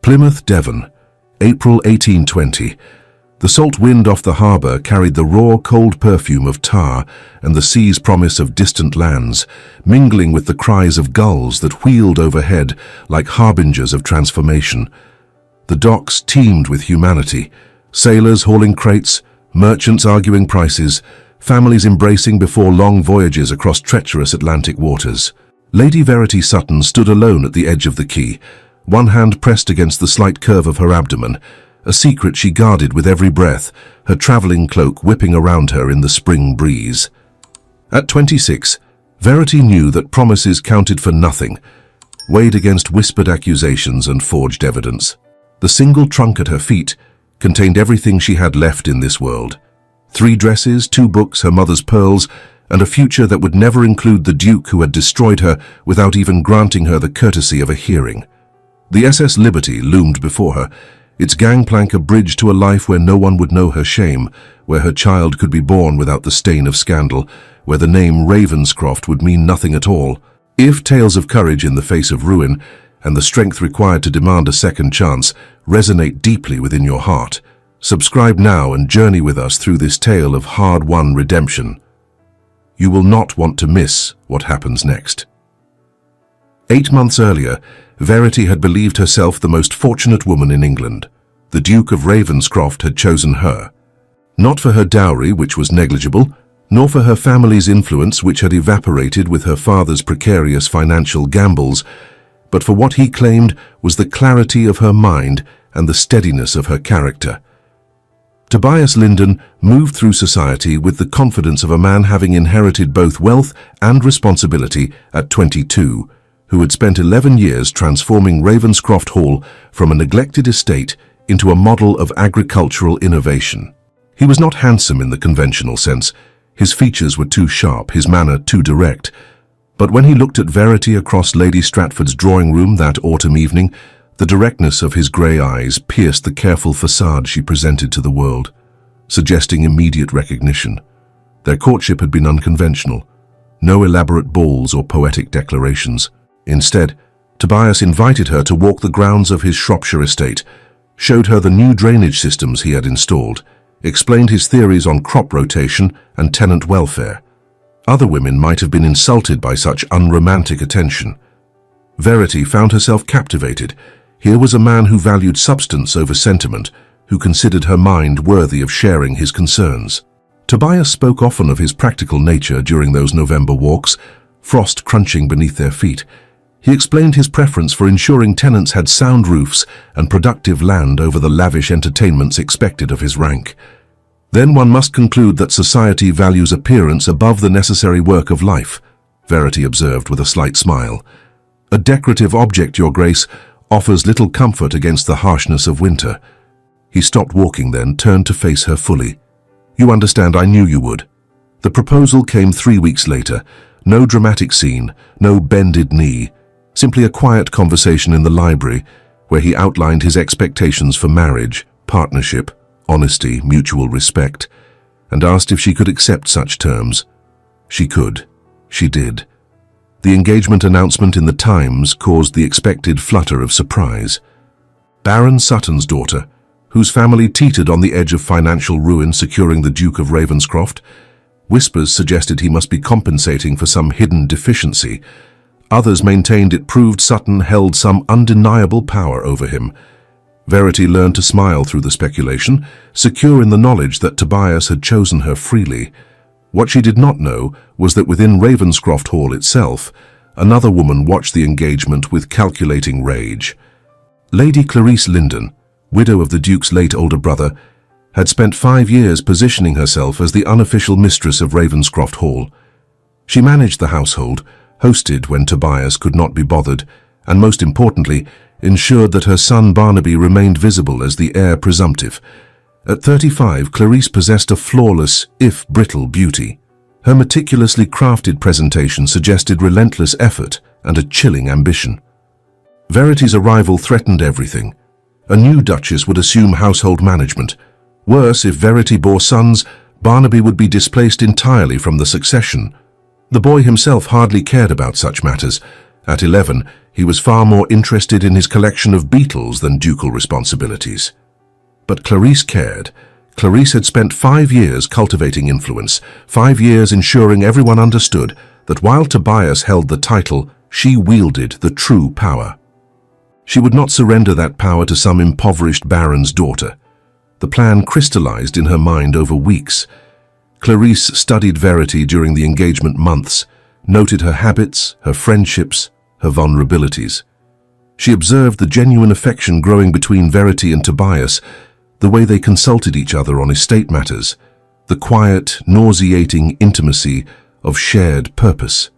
Plymouth, Devon, April 1820. The salt wind off the harbour carried the raw, cold perfume of tar and the sea's promise of distant lands, mingling with the cries of gulls that wheeled overhead like harbingers of transformation. The docks teemed with humanity, sailors hauling crates, merchants arguing prices, families embracing before long voyages across treacherous Atlantic waters. Lady Verity Sutton stood alone at the edge of the quay, one hand pressed against the slight curve of her abdomen, a secret she guarded with every breath, her travelling cloak whipping around her in the spring breeze. At 26, Verity knew that promises counted for nothing, weighed against whispered accusations and forged evidence. The single trunk at her feet contained everything she had left in this world. 3 dresses, 2 books, her mother's pearls, and a future that would never include the Duke who had destroyed her without even granting her the courtesy of a hearing. The SS Liberty loomed before her, its gangplank a bridge to a life where no one would know her shame, where her child could be born without the stain of scandal, where the name Ravenscroft would mean nothing at all. If tales of courage in the face of ruin, and the strength required to demand a second chance, resonate deeply within your heart, subscribe now and journey with us through this tale of hard-won redemption. You will not want to miss what happens next. 8 months earlier, Verity had believed herself the most fortunate woman in England. The Duke of Ravenscroft had chosen her. Not for her dowry, which was negligible, nor for her family's influence, which had evaporated with her father's precarious financial gambles, but for what he claimed was the clarity of her mind and the steadiness of her character. Tobias Linden moved through society with the confidence of a man having inherited both wealth and responsibility at 22, who had spent 11 years transforming Ravenscroft Hall from a neglected estate into a model of agricultural innovation. He was not handsome in the conventional sense. His features were too sharp, his manner too direct. But when he looked at Verity across Lady Stratford's drawing room that autumn evening, the directness of his grey eyes pierced the careful facade she presented to the world, suggesting immediate recognition. Their courtship had been unconventional. No elaborate balls or poetic declarations. Instead, Tobias invited her to walk the grounds of his Shropshire estate, showed her the new drainage systems he had installed, explained his theories on crop rotation and tenant welfare. Other women might have been insulted by such unromantic attention. Verity found herself captivated. Here was a man who valued substance over sentiment, who considered her mind worthy of sharing his concerns. Tobias spoke often of his practical nature during those November walks, frost crunching beneath their feet. He explained his preference for ensuring tenants had sound roofs and productive land over the lavish entertainments expected of his rank. Then one must conclude that society values appearance above the necessary work of life, Verity observed with a slight smile. A decorative object, Your Grace, offers little comfort against the harshness of winter. He stopped walking then, turned to face her fully. You understand, I knew you would. The proposal came 3 weeks later. No dramatic scene, no bended knee. Simply a quiet conversation in the library where he outlined his expectations for marriage, partnership, honesty, mutual respect, and asked if she could accept such terms. She could. She did. The engagement announcement in the Times caused the expected flutter of surprise. Baron Sutton's daughter, whose family teetered on the edge of financial ruin securing the Duke of Ravenscroft, whispers suggested he must be compensating for some hidden deficiency. Others maintained it proved Sutton held some undeniable power over him. Verity learned to smile through the speculation, secure in the knowledge that Tobias had chosen her freely. What she did not know was that within Ravenscroft Hall itself, another woman watched the engagement with calculating rage. Lady Clarice Linden, widow of the Duke's late older brother, had spent 5 years positioning herself as the unofficial mistress of Ravenscroft Hall. She managed the household, hosted when Tobias could not be bothered, and most importantly, ensured that her son Barnaby remained visible as the heir presumptive. At 35, Clarice possessed a flawless, if brittle, beauty. Her meticulously crafted presentation suggested relentless effort and a chilling ambition. Verity's arrival threatened everything. A new duchess would assume household management. Worse, if Verity bore sons, Barnaby would be displaced entirely from the succession. The boy himself hardly cared about such matters, At 11, he was far more interested in his collection of beetles than ducal responsibilities. But Clarice cared. Clarice had spent 5 years cultivating influence, 5 years ensuring everyone understood that while Tobias held the title, she wielded the true power. She would not surrender that power to some impoverished baron's daughter. The plan crystallized in her mind over weeks. Clarice studied Verity during the engagement months, noted her habits, her friendships, her vulnerabilities. She observed the genuine affection growing between Verity and Tobias, the way they consulted each other on estate matters, the quiet, nauseating intimacy of shared purpose.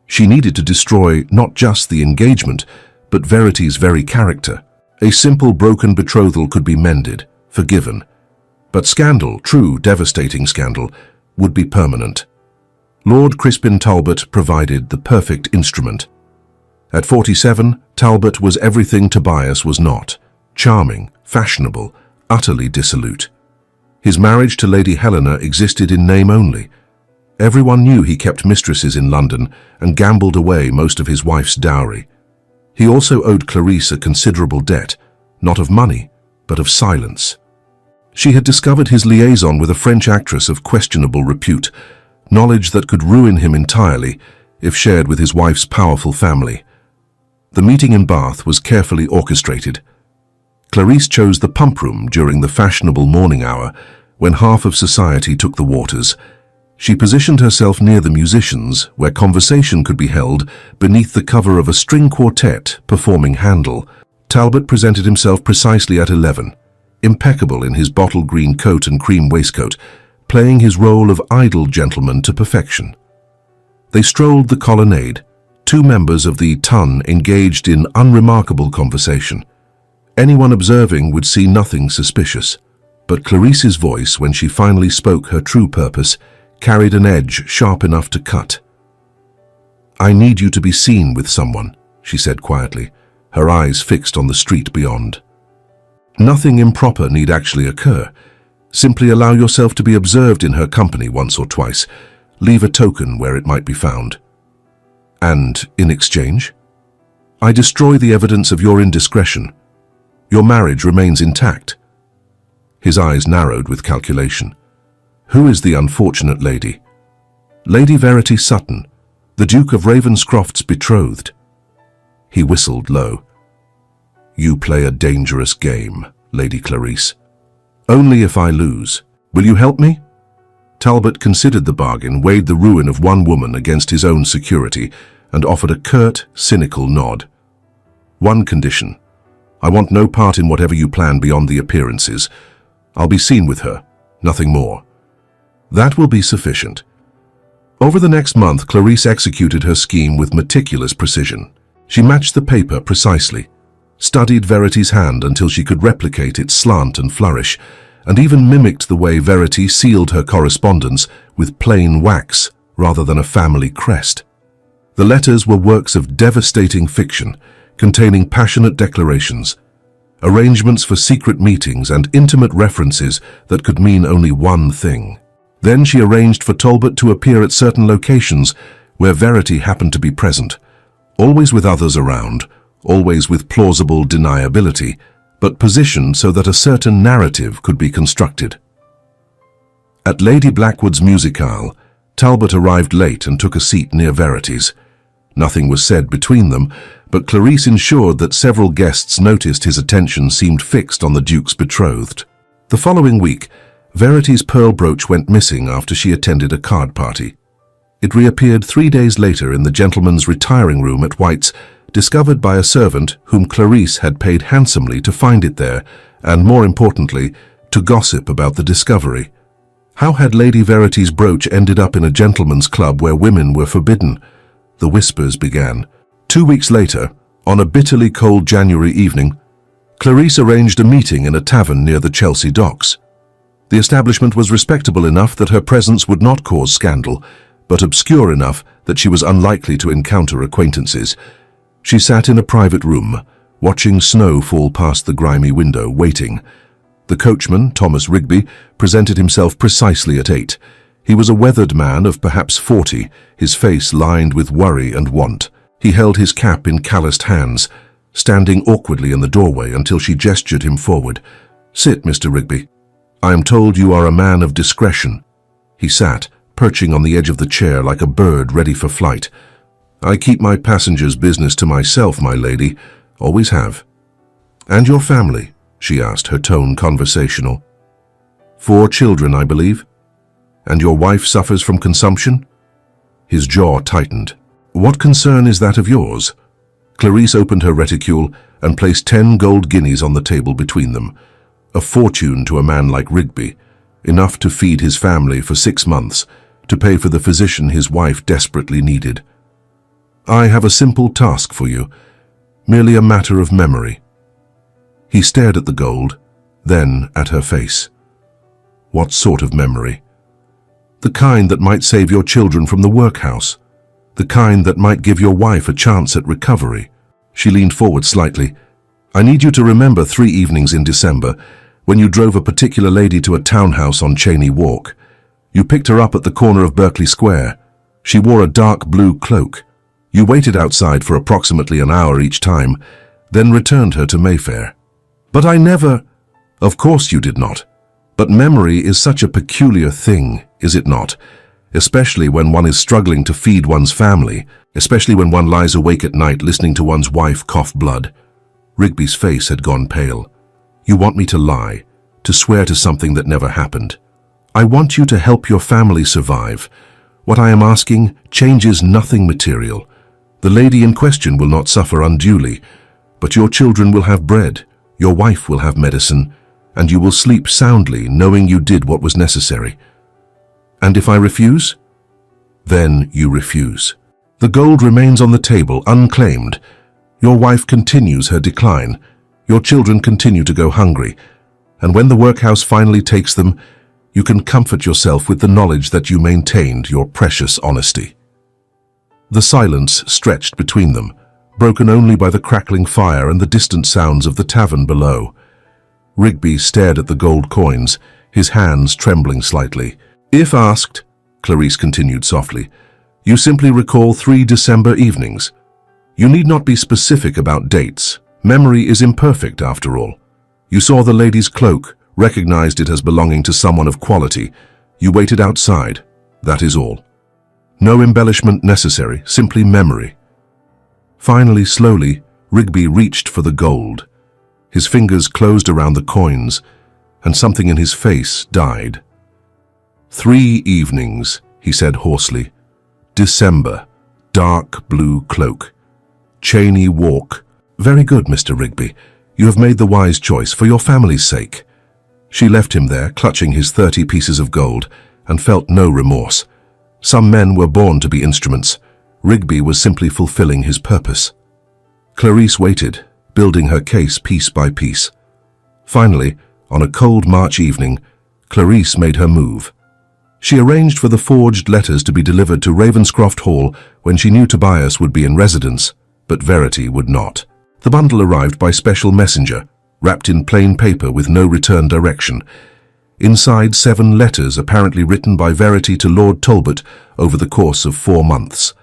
She needed to destroy not just the engagement, but Verity's very character. A simple broken betrothal could be mended, forgiven. But scandal, true devastating scandal, would be permanent. Lord Crispin Talbot provided the perfect instrument. At 47, Talbot was everything Tobias was not: charming, fashionable, utterly dissolute. His marriage to Lady Helena existed in name only. Everyone knew he kept mistresses in London and gambled away most of his wife's dowry. He also owed Clarice a considerable debt, not of money, but of silence. She had discovered his liaison with a French actress of questionable repute, knowledge that could ruin him entirely if shared with his wife's powerful family. The meeting in Bath was carefully orchestrated. Clarice chose the pump room during the fashionable morning hour, when half of society took the waters. She positioned herself near the musicians, where conversation could be held beneath the cover of a string quartet performing Handel. Talbot presented himself precisely at 11, impeccable in his bottle green coat and cream waistcoat, playing his role of idle gentleman to perfection. They strolled the colonnade, 2 members of the ton engaged in unremarkable conversation. Anyone observing would see nothing suspicious, but Clarice's voice, when she finally spoke her true purpose, carried an edge sharp enough to cut. "I need you to be seen with someone," she said quietly, her eyes fixed on the street beyond. Nothing improper need actually occur. Simply allow yourself to be observed in her company once or twice. Leave a token where it might be found. And, in exchange, I destroy the evidence of your indiscretion. Your marriage remains intact. His eyes narrowed with calculation. Who is the unfortunate lady? Lady Verity Sutton, the Duke of Ravenscroft's betrothed. He whistled low. You play a dangerous game, Lady Clarice. Only if I lose. Will you help me? Talbot considered the bargain, weighed the ruin of one woman against his own security, and offered a curt, cynical nod. One condition. I want no part in whatever you plan beyond the appearances. I'll be seen with her, nothing more. That will be sufficient. Over the next month, Clarice executed her scheme with meticulous precision. She matched the paper precisely, studied Verity's hand until she could replicate its slant and flourish, and even mimicked the way Verity sealed her correspondence with plain wax rather than a family crest. The letters were works of devastating fiction, containing passionate declarations, arrangements for secret meetings, and intimate references that could mean only one thing. Then she arranged for Talbot to appear at certain locations where Verity happened to be present, always with others around, always with plausible deniability, but positioned so that a certain narrative could be constructed. At Lady Blackwood's musicale, Talbot arrived late and took a seat near Verity's. Nothing was said between them, but Clarice ensured that several guests noticed his attention seemed fixed on the Duke's betrothed. The following week, Verity's pearl brooch went missing after she attended a card party. It reappeared 3 days later in the gentleman's retiring room at White's, discovered by a servant whom Clarice had paid handsomely to find it there, and more importantly, to gossip about the discovery. How had Lady Verity's brooch ended up in a gentleman's club where women were forbidden? The whispers began. 2 weeks later, on a bitterly cold January evening, Clarice arranged a meeting in a tavern near the Chelsea docks. The establishment was respectable enough that her presence would not cause scandal, but obscure enough that she was unlikely to encounter acquaintances. She sat in a private room, watching snow fall past the grimy window, waiting. The coachman, Thomas Rigby, presented himself precisely at 8. He was a weathered man of perhaps 40, his face lined with worry and want. He held his cap in calloused hands, standing awkwardly in the doorway until she gestured him forward. "Sit, Mr. Rigby. I am told you are a man of discretion." He sat, perching on the edge of the chair like a bird ready for flight. "I keep my passengers' business to myself, my lady. Always have." "And your family?" she asked, her tone conversational. "4 children, I believe. And your wife suffers from consumption?" His jaw tightened. "What concern is that of yours?" Clarisse opened her reticule and placed 10 gold guineas on the table between them. A fortune to a man like Rigby, enough to feed his family for 6 months, to pay for the physician his wife desperately needed. "I have a simple task for you, merely a matter of memory." He stared at the gold, then at her face. "What sort of memory?" "The kind that might save your children from the workhouse. The kind that might give your wife a chance at recovery." She leaned forward slightly. "I need you to remember 3 evenings in December, when you drove a particular lady to a townhouse on Cheney Walk. You picked her up at the corner of Berkeley Square. She wore a dark blue cloak. You waited outside for approximately an hour each time, then returned her to Mayfair." "But I never—" "Of course you did not. But memory is such a peculiar thing, is it not? Especially when one is struggling to feed one's family, especially when one lies awake at night listening to one's wife cough blood." Rigby's face had gone pale. "You want me to lie, to swear to something that never happened. I want you to help your family survive. What I am asking changes nothing material. The lady in question will not suffer unduly, but your children will have bread, your wife will have medicine, and you will sleep soundly knowing you did what was necessary. And if I refuse?" "Then you refuse. The gold remains on the table unclaimed. Your wife continues her decline. Your children continue to go hungry. And when the workhouse finally takes them, you can comfort yourself with the knowledge that you maintained your precious honesty." The silence stretched between them, broken only by the crackling fire and the distant sounds of the tavern below. Rigby stared at the gold coins, his hands trembling slightly. "If asked," Clarisse continued softly, "you simply recall 3 December evenings. You need not be specific about dates. Memory is imperfect, after all. You saw the lady's cloak, recognized it as belonging to someone of quality. You waited outside. That is all. No embellishment necessary, simply memory." Finally, slowly, Rigby reached for the gold. His fingers closed around the coins, and something in his face died. 3 evenings, he said hoarsely. December, dark blue cloak. Cheney Walk. Very good, Mr. Rigby. You have made the wise choice for your family's sake. She left him there, clutching his 30 pieces of gold, and felt no remorse. Some men were born to be instruments. Rigby was simply fulfilling his purpose. Clarisse waited, building her case piece by piece. Finally, on a cold March evening, Clarisse made her move. She arranged for the forged letters to be delivered to Ravenscroft Hall when she knew Tobias would be in residence, but Verity would not. The bundle arrived by special messenger, wrapped in plain paper with no return direction. Inside 7 letters apparently written by Verity to Lord Talbot over the course of 4 months.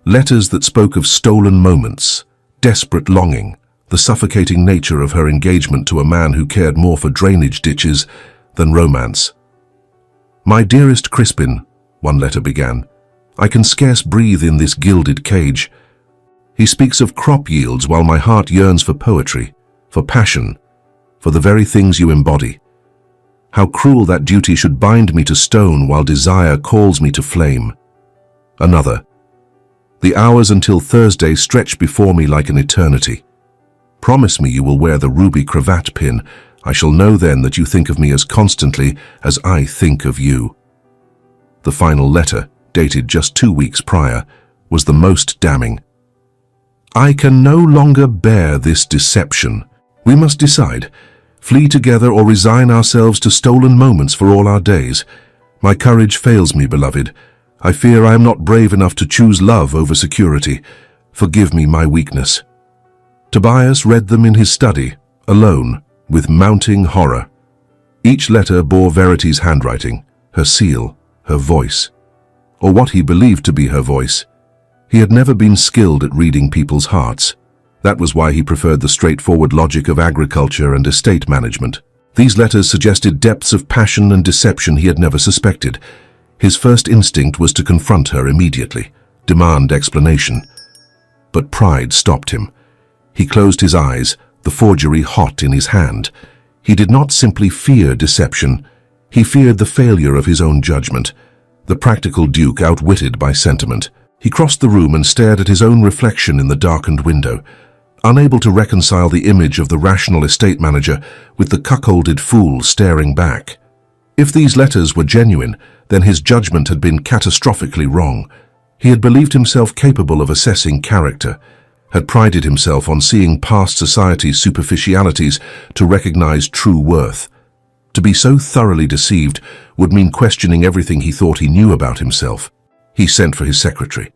Letters that spoke of stolen moments, desperate longing, the suffocating nature of her engagement to a man who cared more for drainage ditches than romance. "My dearest Crispin," one letter began, "I can scarce breathe in this gilded cage. He speaks of crop yields while my heart yearns for poetry, for passion, for the very things you embody. How cruel that duty should bind me to stone while desire calls me to flame." Another. "The hours until Thursday stretch before me like an eternity. Promise me you will wear the ruby cravat pin. I shall know then that you think of me as constantly as I think of you." The final letter, dated just 2 weeks prior, was the most damning. "I can no longer bear this deception. We must decide. Flee together or resign ourselves to stolen moments for all our days. My courage fails me, beloved. I fear I am not brave enough to choose love over security. Forgive me my weakness." Tobias read them in his study, alone, with mounting horror. Each letter bore Verity's handwriting, her seal, her voice, or what he believed to be her voice. He had never been skilled at reading people's hearts. That was why he preferred the straightforward logic of agriculture and estate management. These letters suggested depths of passion and deception he had never suspected. His first instinct was to confront her immediately, demand explanation. But pride stopped him. He closed his eyes, the forgery hot in his hand. He did not simply fear deception. He feared the failure of his own judgment, the practical Duke outwitted by sentiment. He crossed the room and stared at his own reflection in the darkened window, unable to reconcile the image of the rational estate manager with the cuckolded fool staring back. If these letters were genuine, then his judgment had been catastrophically wrong. He had believed himself capable of assessing character, had prided himself on seeing past society's superficialities to recognize true worth. To be so thoroughly deceived would mean questioning everything he thought he knew about himself. He sent for his secretary.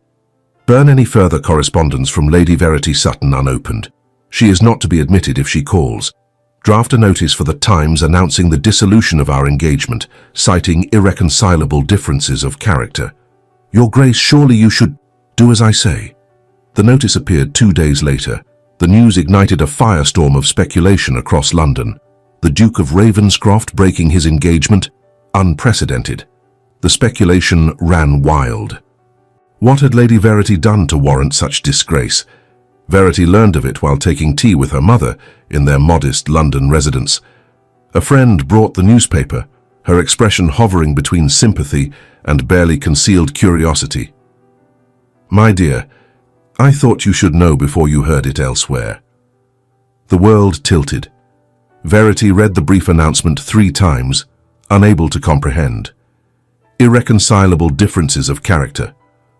Burn any further correspondence from Lady Verity Sutton unopened. She is not to be admitted if she calls. Draft a notice for the Times announcing the dissolution of our engagement, citing irreconcilable differences of character. Your Grace, surely you should do as I say. The notice appeared 2 days later. The news ignited a firestorm of speculation across London. The Duke of Ravenscroft breaking his engagement? Unprecedented. The speculation ran wild. What had Lady Verity done to warrant such disgrace? Verity learned of it while taking tea with her mother in their modest London residence. A friend brought the newspaper, her expression hovering between sympathy and barely concealed curiosity. My dear, I thought you should know before you heard it elsewhere. The world tilted. Verity read the brief announcement 3 times, unable to comprehend. Irreconcilable differences of character.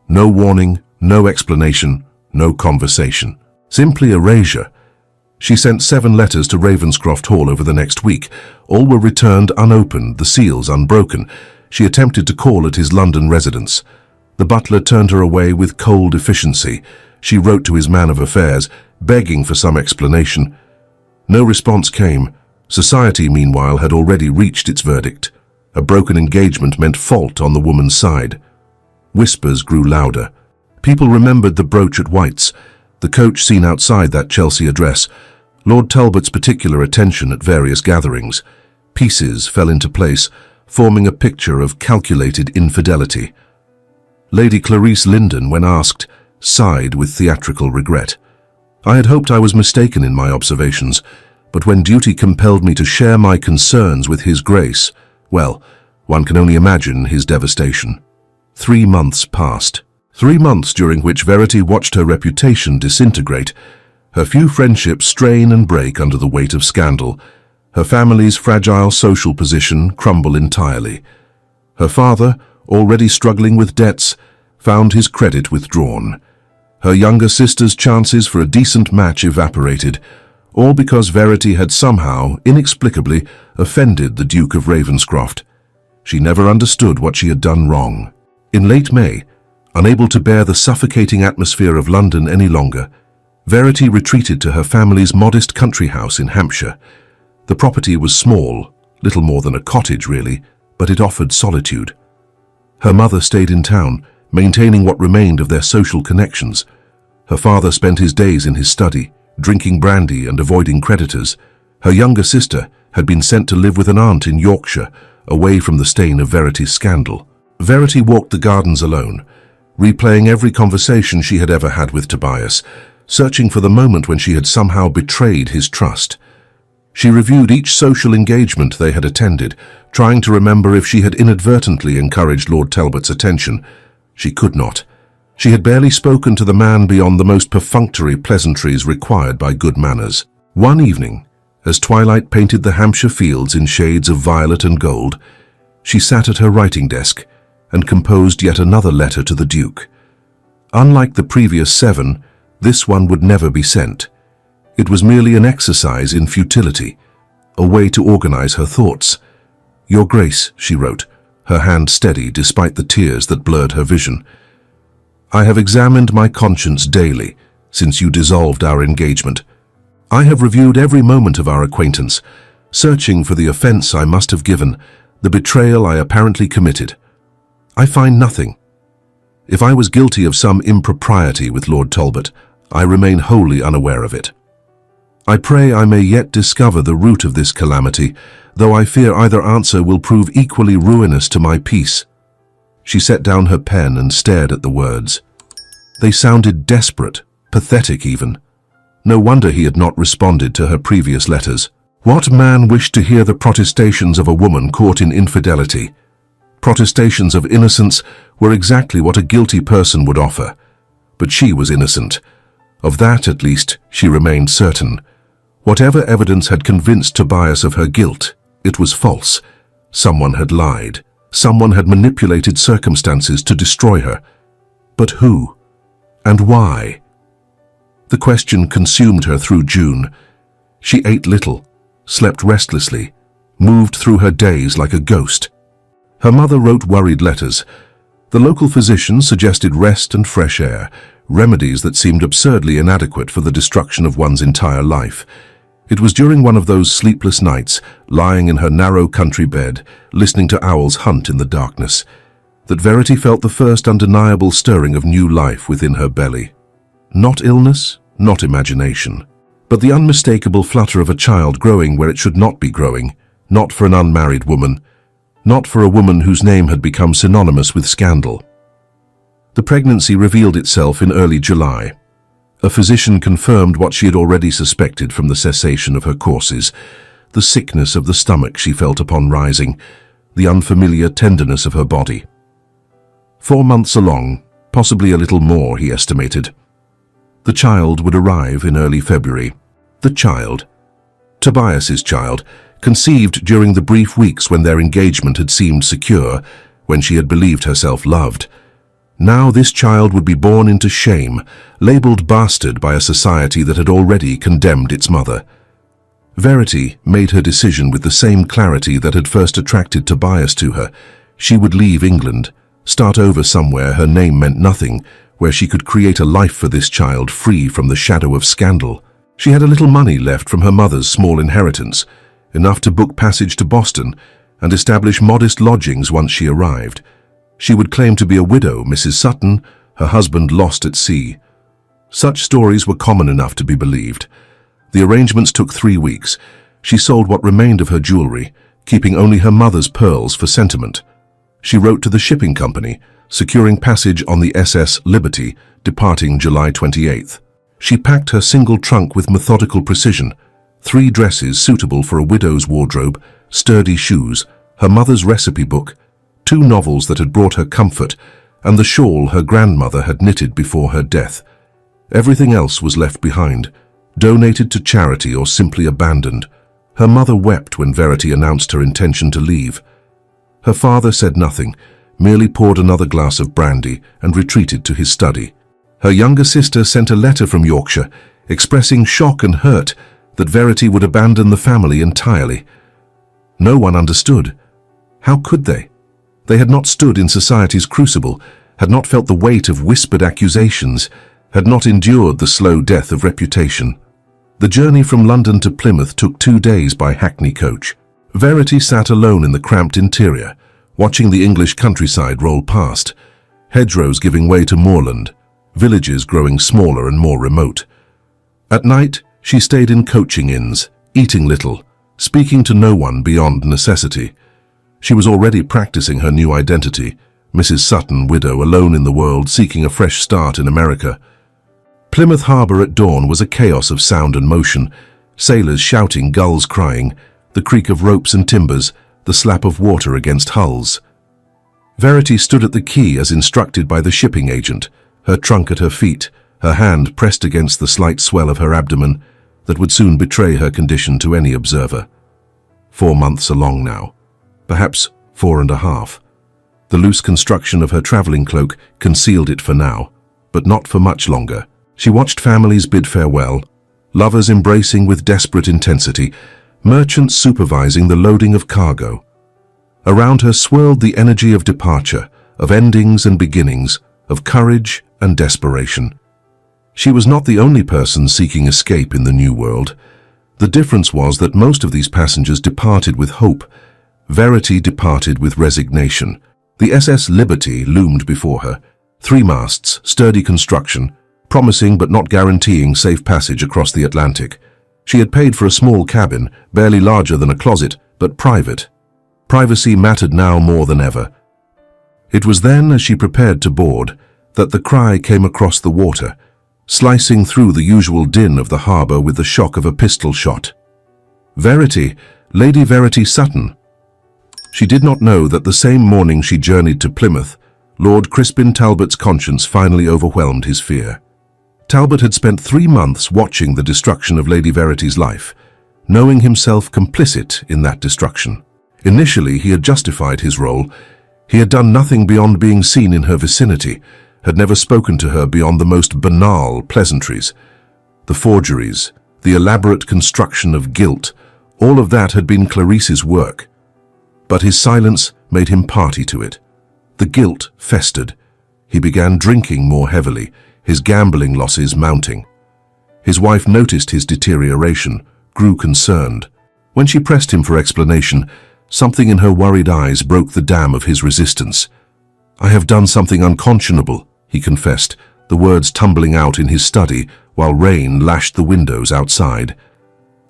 No warning, no explanation, no conversation. Simply erasure. She sent 7 letters to Ravenscroft Hall over the next week. All were returned unopened, the seals unbroken. She attempted to call at his London residence. The butler turned her away with cold efficiency. She wrote to his man of affairs, begging for some explanation. No response came. Society, meanwhile, had already reached its verdict. A broken engagement meant fault on the woman's side. Whispers grew louder. People remembered the brooch at White's, the coach seen outside that Chelsea address, Lord Talbot's particular attention at various gatherings. Pieces fell into place, forming a picture of calculated infidelity. Lady Clarice Linden, when asked, sighed with theatrical regret. I had hoped I was mistaken in my observations, but when duty compelled me to share my concerns with His Grace, well, one can only imagine his devastation. 3 months passed. 3 months during which Verity watched her reputation disintegrate, her few friendships strain and break under the weight of scandal, her family's fragile social position crumble entirely. Her father, already struggling with debts, found his credit withdrawn. Her younger sister's chances for a decent match evaporated, all because Verity had somehow, inexplicably, offended the Duke of Ravenscroft. She never understood what she had done wrong. In late May, unable to bear the suffocating atmosphere of London any longer, Verity retreated to her family's modest country house in Hampshire. The property was small, little more than a cottage really, but it offered solitude. Her mother stayed in town, maintaining what remained of their social connections. Her father spent his days in his study, drinking brandy and avoiding creditors. Her younger sister had been sent to live with an aunt in Yorkshire, away from the stain of Verity's scandal. Verity walked the gardens alone, replaying every conversation she had ever had with Tobias, searching for the moment when she had somehow betrayed his trust. She reviewed each social engagement they had attended, trying to remember if she had inadvertently encouraged Lord Talbot's attention. She could not. She had barely spoken to the man beyond the most perfunctory pleasantries required by good manners. One evening, as twilight painted the Hampshire fields in shades of violet and gold, she sat at her writing desk and composed yet another letter to the Duke. Unlike the previous 7, this one would never be sent. It was merely an exercise in futility, a way to organize her thoughts. Your Grace, she wrote, her hand steady despite the tears that blurred her vision. I have examined my conscience daily since you dissolved our engagement. I have reviewed every moment of our acquaintance, searching for the offense I must have given, the betrayal I apparently committed. I find nothing. If I was guilty of some impropriety with Lord Talbot, I remain wholly unaware of it. I pray I may yet discover the root of this calamity, though I fear either answer will prove equally ruinous to my peace." She set down her pen and stared at the words. They sounded desperate, pathetic even. No wonder he had not responded to her previous letters. What man wished to hear the protestations of a woman caught in infidelity? Protestations of innocence were exactly what a guilty person would offer. But she was innocent. Of that, at least, she remained certain. Whatever evidence had convinced Tobias of her guilt, it was false. Someone had lied. Someone had manipulated circumstances to destroy her. But who? And why? The question consumed her through June. She ate little, slept restlessly, moved through her days like a ghost. Her mother wrote worried letters. The local physician suggested rest and fresh air, remedies that seemed absurdly inadequate for the destruction of one's entire life. It was during one of those sleepless nights, lying in her narrow country bed, listening to owls hunt in the darkness, that Verity felt the first undeniable stirring of new life within her belly. Not illness, not imagination, but the unmistakable flutter of a child growing where it should not be growing, not for an unmarried woman, not for a woman whose name had become synonymous with scandal. The pregnancy revealed itself in early July. A physician confirmed what she had already suspected from the cessation of her courses, the sickness of the stomach she felt upon rising, the unfamiliar tenderness of her body. 4 months along, possibly a little more, he estimated. The child would arrive in early February. The child, Tobias's child, conceived during the brief weeks when their engagement had seemed secure, when she had believed herself loved. Now this child would be born into shame, labeled bastard by a society that had already condemned its mother. Verity made her decision with the same clarity that had first attracted Tobias to her. She would leave England, start over somewhere her name meant nothing, where she could create a life for this child free from the shadow of scandal. She had a little money left from her mother's small inheritance, enough to book passage to Boston and establish modest lodgings once she arrived. She would claim to be a widow, Mrs. Sutton, her husband lost at sea. Such stories were common enough to be believed. The arrangements took 3 weeks. She sold what remained of her jewelry, keeping only her mother's pearls for sentiment. She wrote to the shipping company, securing passage on the SS Liberty, departing July 28th. She packed her single trunk with methodical precision: 3 dresses suitable for a widow's wardrobe, sturdy shoes, her mother's recipe book, 2 novels that had brought her comfort, and the shawl her grandmother had knitted before her death. Everything else was left behind, donated to charity or simply abandoned. Her mother wept when Verity announced her intention to leave. Her father said nothing, merely poured another glass of brandy and retreated to his study. Her younger sister sent a letter from Yorkshire, expressing shock and hurt that Verity would abandon the family entirely. No one understood. How could they? They had not stood in society's crucible, had not felt the weight of whispered accusations, had not endured the slow death of reputation. The journey from London to Plymouth took 2 days by hackney coach. Verity sat alone in the cramped interior, watching the English countryside roll past, hedgerows giving way to moorland, villages growing smaller and more remote. At night, she stayed in coaching inns, eating little, speaking to no one beyond necessity. She was already practicing her new identity, Mrs. Sutton, widow, alone in the world, seeking a fresh start in America. Plymouth Harbour at dawn was a chaos of sound and motion, sailors shouting, gulls crying, the creak of ropes and timbers, the slap of water against hulls. Verity stood at the quay as instructed by the shipping agent, her trunk at her feet, her hand pressed against the slight swell of her abdomen that would soon betray her condition to any observer. 4 months along now. Perhaps 4.5. The loose construction of her traveling cloak concealed it for now, but not for much longer. She watched families bid farewell, lovers embracing with desperate intensity, merchants supervising the loading of cargo. Around her swirled the energy of departure, of endings and beginnings, of courage and desperation. She was not the only person seeking escape in the new world. The difference was that most of these passengers departed with hope. Verity departed with resignation. The SS Liberty loomed before her, 3 masts, sturdy construction, promising but not guaranteeing safe passage across the Atlantic. She had paid for a small cabin, barely larger than a closet, but private. Privacy mattered now more than ever. It was then, as she prepared to board, that the cry came across the water, slicing through the usual din of the harbour with the shock of a pistol shot. Verity, Lady Verity Sutton. She did not know that the same morning she journeyed to Plymouth, Lord Crispin Talbot's conscience finally overwhelmed his fear. Talbot had spent 3 months watching the destruction of Lady Verity's life, knowing himself complicit in that destruction. Initially, he had justified his role. He had done nothing beyond being seen in her vicinity, had never spoken to her beyond the most banal pleasantries. The forgeries, the elaborate construction of guilt, all of that had been Clarice's work. But his silence made him party to it. The guilt festered. He began drinking more heavily, his gambling losses mounting. His wife noticed his deterioration, grew concerned. When she pressed him for explanation, something in her worried eyes broke the dam of his resistance. "I have done something unconscionable," he confessed, the words tumbling out in his study while rain lashed the windows outside.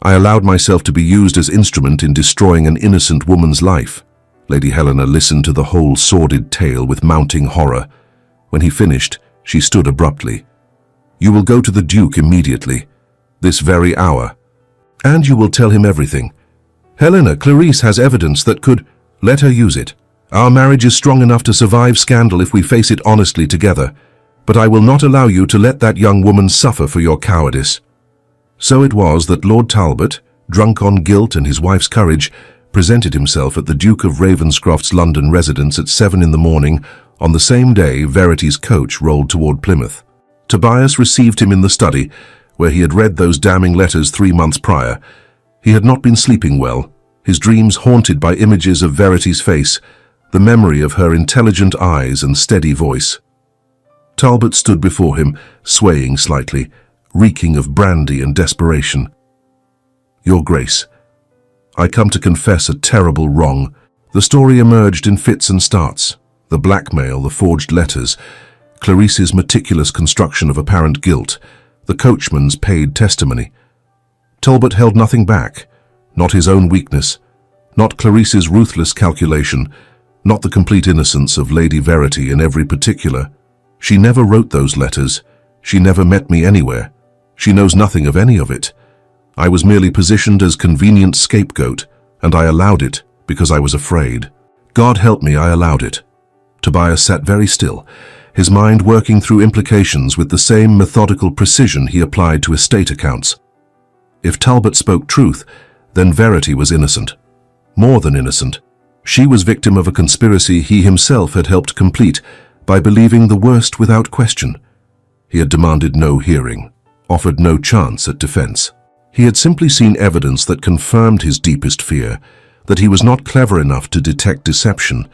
"I allowed myself to be used as instrument in destroying an innocent woman's life." Lady Helena listened to the whole sordid tale with mounting horror. When he finished, she stood abruptly. "You will go to the Duke immediately, this very hour, and you will tell him everything. Helena, Clarice has evidence that could... Let her use it. Our marriage is strong enough to survive scandal if we face it honestly together, but I will not allow you to let that young woman suffer for your cowardice." So it was that Lord Talbot, drunk on guilt and his wife's courage, presented himself at the Duke of Ravenscroft's London residence at 7 in the morning on the same day Verity's coach rolled toward Plymouth. Tobias received him in the study, where he had read those damning letters 3 months prior. He had not been sleeping well, his dreams haunted by images of Verity's face, the memory of her intelligent eyes and steady voice. Talbot stood before him, swaying slightly, reeking of brandy and desperation. "Your Grace, I come to confess a terrible wrong." The story emerged in fits and starts. The blackmail, the forged letters, Clarice's meticulous construction of apparent guilt, the coachman's paid testimony. Talbot held nothing back, not his own weakness, not Clarice's ruthless calculation, not the complete innocence of Lady Verity in every particular. "She never wrote those letters. She never met me anywhere. She knows nothing of any of it. I was merely positioned as convenient scapegoat, and I allowed it because I was afraid. God help me, I allowed it." Tobias sat very still, his mind working through implications with the same methodical precision he applied to estate accounts. If Talbot spoke truth, then Verity was innocent. More than innocent. She was victim of a conspiracy he himself had helped complete by believing the worst without question. He had demanded no hearing, offered no chance at defense. He had simply seen evidence that confirmed his deepest fear, that he was not clever enough to detect deception,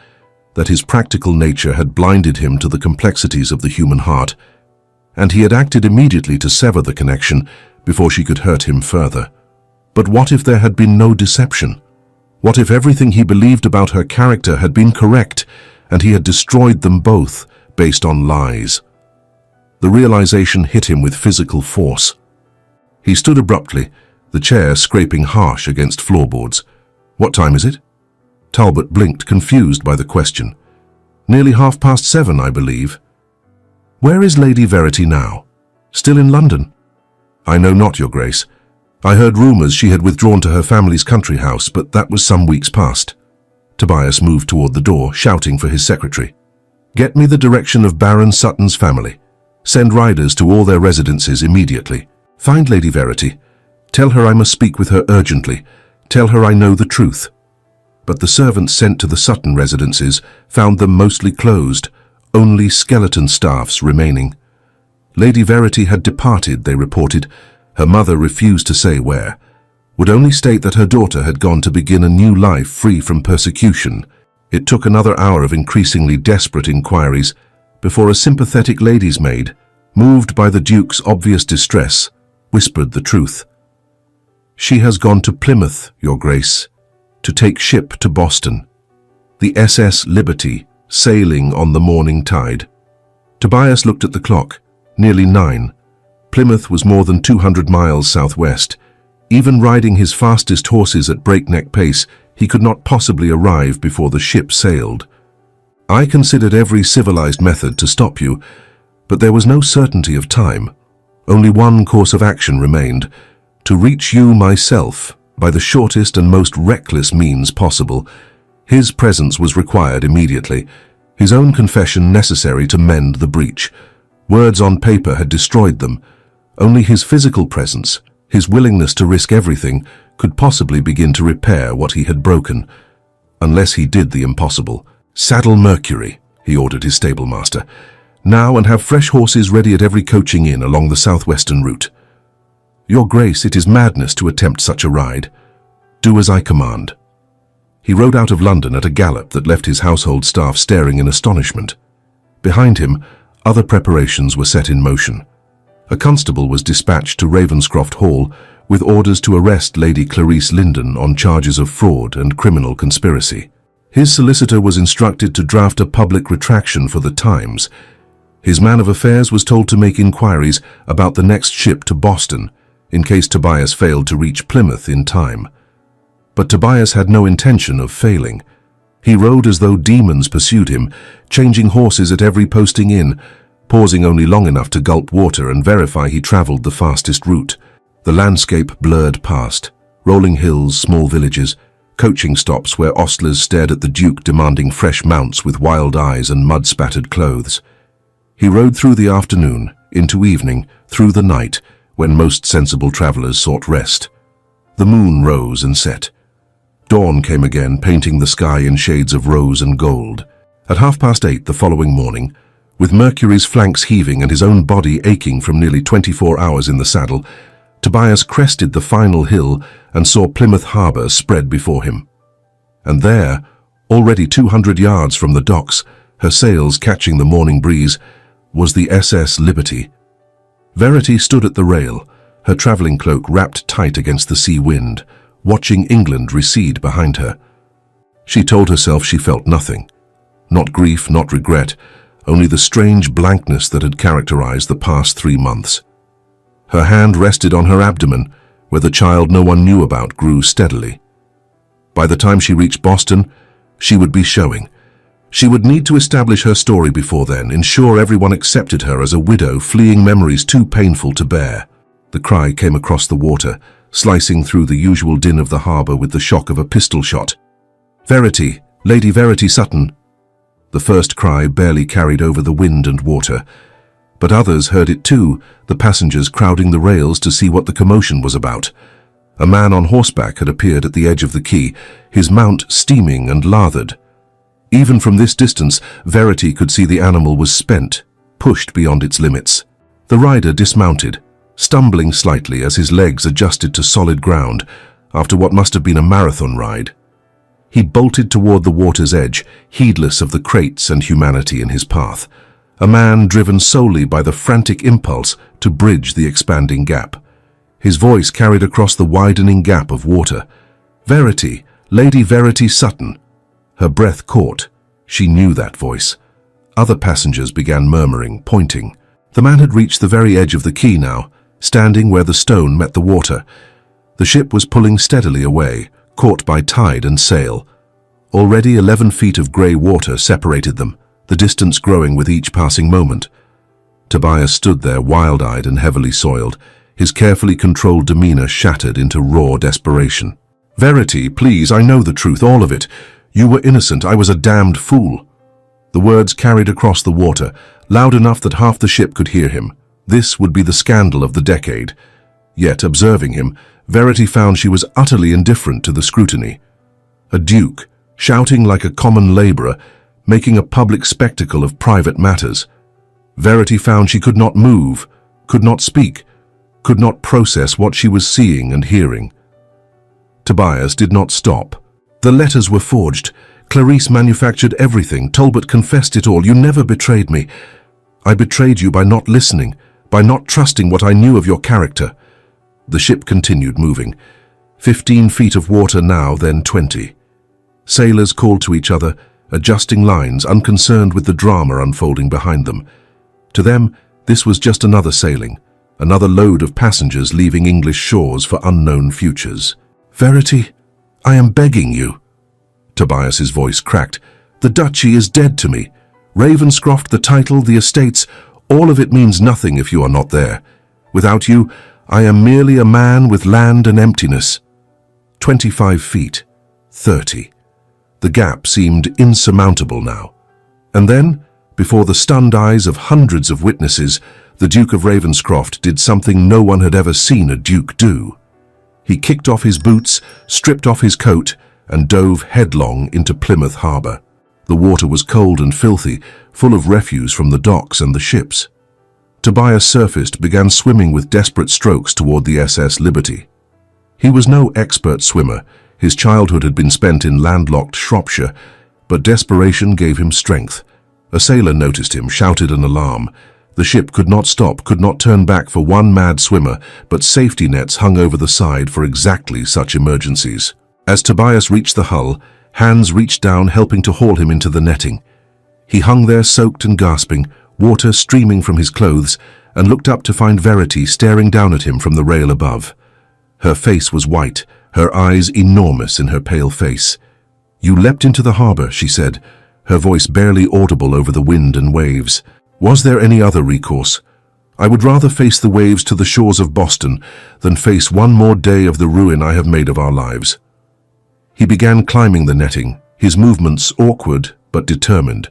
that his practical nature had blinded him to the complexities of the human heart, and he had acted immediately to sever the connection before she could hurt him further. But what if there had been no deception? What if everything he believed about her character had been correct, and he had destroyed them both based on lies? The realization hit him with physical force. He stood abruptly, the chair scraping harsh against floorboards. "What time is it?" Talbot blinked, confused by the question. "Nearly 7:30, I believe." "Where is Lady Verity now? Still in London?" "I know not, Your Grace. I heard rumours she had withdrawn to her family's country house, but that was some weeks past." Tobias moved toward the door, shouting for his secretary. "Get me the direction of Baron Sutton's family. Send riders to all their residences immediately. Find Lady Verity. Tell her I must speak with her urgently. Tell her I know the truth." But the servants sent to the Sutton residences found them mostly closed, only skeleton staffs remaining. Lady Verity had departed, they reported. Her mother refused to say where, would only state that her daughter had gone to begin a new life free from persecution. It took another hour of increasingly desperate inquiries before a sympathetic lady's maid, moved by the Duke's obvious distress, whispered the truth. "She has gone to Plymouth, Your Grace, to take ship to Boston. The SS Liberty, sailing on the morning tide." Tobias looked at the clock. Nearly 9. Plymouth was more than 200 miles southwest. Even riding his fastest horses at breakneck pace, he could not possibly arrive before the ship sailed. I considered every civilized method to stop you, but there was no certainty of time. Only one course of action remained: to reach you myself by the shortest and most reckless means possible. His presence was required immediately, his own confession necessary to mend the breach. Words on paper had destroyed them. Only his physical presence, his willingness to risk everything, could possibly begin to repair what he had broken. Unless he did the impossible. "Saddle Mercury," he ordered his stablemaster. "Now, and have fresh horses ready at every coaching inn along the southwestern route. Your Grace, it is madness to attempt such a ride. Do as I command." He rode out of London at a gallop that left his household staff staring in astonishment. Behind him, other preparations were set in motion. A constable was dispatched to Ravenscroft Hall with orders to arrest Lady Clarice Linden on charges of fraud and criminal conspiracy. His solicitor was instructed to draft a public retraction for the Times. His man of affairs was told to make inquiries about the next ship to Boston, in case Tobias failed to reach Plymouth in time. But Tobias had no intention of failing. He rode as though demons pursued him, changing horses at every posting inn, pausing only long enough to gulp water and verify he traveled the fastest route. The landscape blurred past: rolling hills, small villages, coaching stops where ostlers stared at the Duke demanding fresh mounts with wild eyes and mud-spattered clothes. He rode through the afternoon, into evening, through the night, when most sensible travelers sought rest. The moon rose and set. Dawn came again, painting the sky in shades of rose and gold. At 8:30 the following morning, with Mercury's flanks heaving and his own body aching from nearly 24 hours in the saddle, Tobias crested the final hill and saw Plymouth Harbour spread before him. And there, already 200 yards from the docks, her sails catching the morning breeze, was the SS Liberty. Verity stood at the rail, her travelling cloak wrapped tight against the sea wind, watching England recede behind her. She told herself she felt nothing. Not grief, not regret, only the strange blankness that had characterized the past 3 months. Her hand rested on her abdomen, where the child no one knew about grew steadily. By the time she reached Boston, she would be showing. She would need to establish her story before then, ensure everyone accepted her as a widow fleeing memories too painful to bear. The cry came across the water, slicing through the usual din of the harbour with the shock of a pistol shot. "Verity, Lady Verity Sutton." The first cry barely carried over the wind and water, but others heard it too, the passengers crowding the rails to see what the commotion was about. A man on horseback had appeared at the edge of the quay, his mount steaming and lathered. Even from this distance, Verity could see the animal was spent, pushed beyond its limits. The rider dismounted, stumbling slightly as his legs adjusted to solid ground after what must have been a marathon ride. He bolted toward the water's edge, heedless of the crates and humanity in his path. A man driven solely by the frantic impulse to bridge the expanding gap. His voice carried across the widening gap of water. "Verity, Lady Verity Sutton." Her breath caught. She knew that voice. Other passengers began murmuring, pointing. The man had reached the very edge of the quay now, standing where the stone met the water. The ship was pulling steadily away, caught by tide and sail. Already 11 feet of grey water separated them, the distance growing with each passing moment. Tobias stood there wild-eyed and heavily soiled, his carefully controlled demeanor shattered into raw desperation. "Verity, please, I know the truth, all of it. You were innocent, I was a damned fool." The words carried across the water, loud enough that half the ship could hear him. This would be the scandal of the decade. Yet, observing him, Verity found she was utterly indifferent to the scrutiny. A duke, shouting like a common labourer, making a public spectacle of private matters. Verity found she could not move, could not speak, could not process what she was seeing and hearing. Tobias did not stop. The letters were forged. Clarice manufactured everything. Talbot confessed it all. You never betrayed me. I betrayed you by not listening, by not trusting what I knew of your character. The ship continued moving. 15 feet of water now, then 20. Sailors called to each other, adjusting lines, unconcerned with the drama unfolding behind them. To them, this was just another sailing, another load of passengers leaving English shores for unknown futures. "Verity, I am begging you." Tobias's voice cracked. "The duchy is dead to me. Ravenscroft, the title, the estates, all of it means nothing if you are not there. Without you, I am merely a man with land and emptiness." 25 feet. 30. The gap seemed insurmountable now. And then, before the stunned eyes of hundreds of witnesses, the Duke of Ravenscroft did something no one had ever seen a duke do. He kicked off his boots, stripped off his coat, and dove headlong into Plymouth Harbour. The water was cold and filthy, full of refuse from the docks and the ships. Tobias surfaced, began swimming with desperate strokes toward the SS Liberty. He was no expert swimmer. His childhood had been spent in landlocked Shropshire, but desperation gave him strength. A sailor noticed him, shouted an alarm. The ship could not stop, could not turn back for one mad swimmer, but safety nets hung over the side for exactly such emergencies. As Tobias reached the hull, hands reached down, helping to haul him into the netting. He hung there soaked and gasping, water streaming from his clothes, and looked up to find Verity staring down at him from the rail above. Her face was white, her eyes enormous in her pale face. "You leapt into the harbour," she said, her voice barely audible over the wind and waves. "Was there any other recourse? I would rather face the waves to the shores of Boston than face one more day of the ruin I have made of our lives." He began climbing the netting, his movements awkward but determined.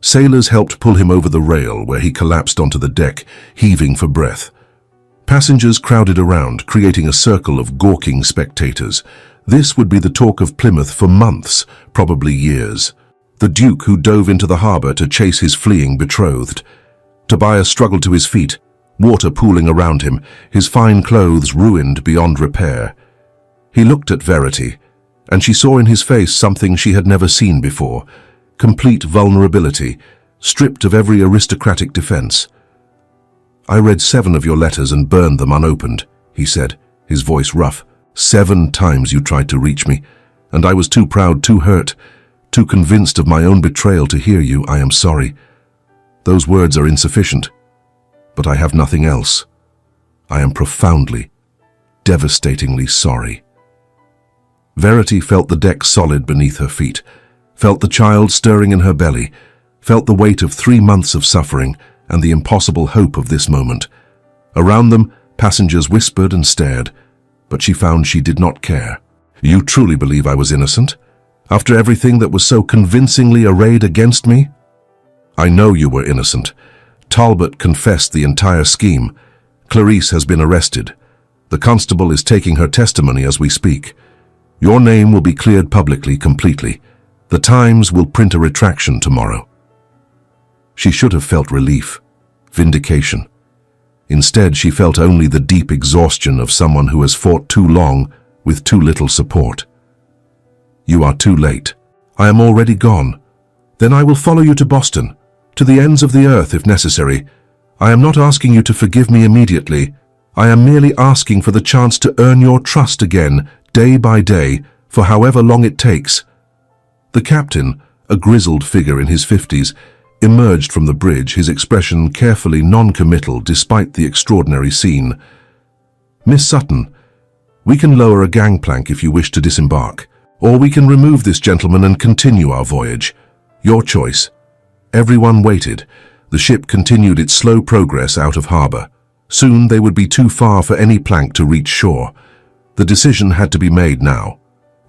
Sailors helped pull him over the rail, where he collapsed onto the deck, heaving for breath. Passengers crowded around, creating a circle of gawking spectators. This would be the talk of Plymouth for months, probably years. The Duke who dove into the harbour to chase his fleeing betrothed. Tobias struggled to his feet, water pooling around him, his fine clothes ruined beyond repair. He looked at Verity, and she saw in his face something she had never seen before. Complete vulnerability, stripped of every aristocratic defense. "I read 7 of your letters and burned them unopened," he said, his voice rough. 7 times you tried to reach me, and I was too proud, too hurt, too convinced of my own betrayal to hear you. I am sorry. Those words are insufficient, but I have nothing else. I am profoundly, devastatingly sorry." Verity felt the deck solid beneath her feet, felt the child stirring in her belly, felt the weight of 3 months of suffering and the impossible hope of this moment. Around them, passengers whispered and stared, but she found she did not care. "You truly believe I was innocent? After everything that was so convincingly arrayed against me?" "I know you were innocent. Talbot confessed the entire scheme. Clarice has been arrested. The constable is taking her testimony as we speak. Your name will be cleared publicly, completely. The Times will print a retraction tomorrow." She should have felt relief, vindication. Instead, she felt only the deep exhaustion of someone who has fought too long with too little support. "You are too late. I am already gone. Then I will follow you to Boston, to the ends of the earth if necessary. I am not asking you to forgive me immediately. I am merely asking for the chance to earn your trust again, day by day, for however long it takes." The captain, a grizzled figure in his 50s, emerged from the bridge, his expression carefully non-committal despite the extraordinary scene. "Miss Sutton, we can lower a gangplank if you wish to disembark, or we can remove this gentleman and continue our voyage. Your choice." Everyone waited. The ship continued its slow progress out of harbour. Soon they would be too far for any plank to reach shore. The decision had to be made now.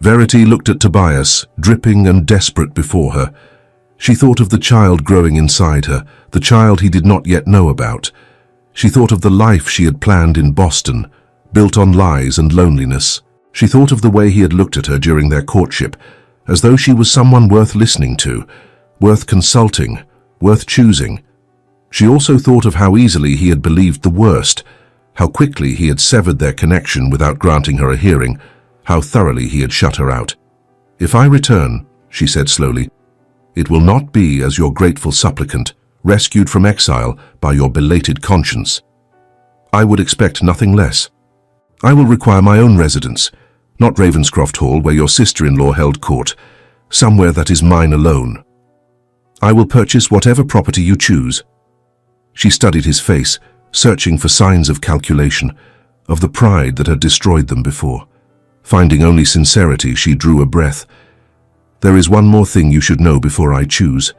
Verity looked at Tobias, dripping and desperate before her. She thought of the child growing inside her, the child he did not yet know about. She thought of the life she had planned in Boston, built on lies and loneliness. She thought of the way he had looked at her during their courtship, as though she was someone worth listening to, worth consulting, worth choosing. She also thought of how easily he had believed the worst, how quickly he had severed their connection without granting her a hearing, how thoroughly he had shut her out. "If I return," she said slowly, "it will not be as your grateful supplicant, rescued from exile by your belated conscience. I would expect nothing less. I will require my own residence, not Ravenscroft Hall where your sister-in-law held court, somewhere that is mine alone. I will purchase whatever property you choose." She studied his face, searching for signs of calculation, of the pride that had destroyed them before. Finding only sincerity, she drew a breath. "There is one more thing you should know before I choose.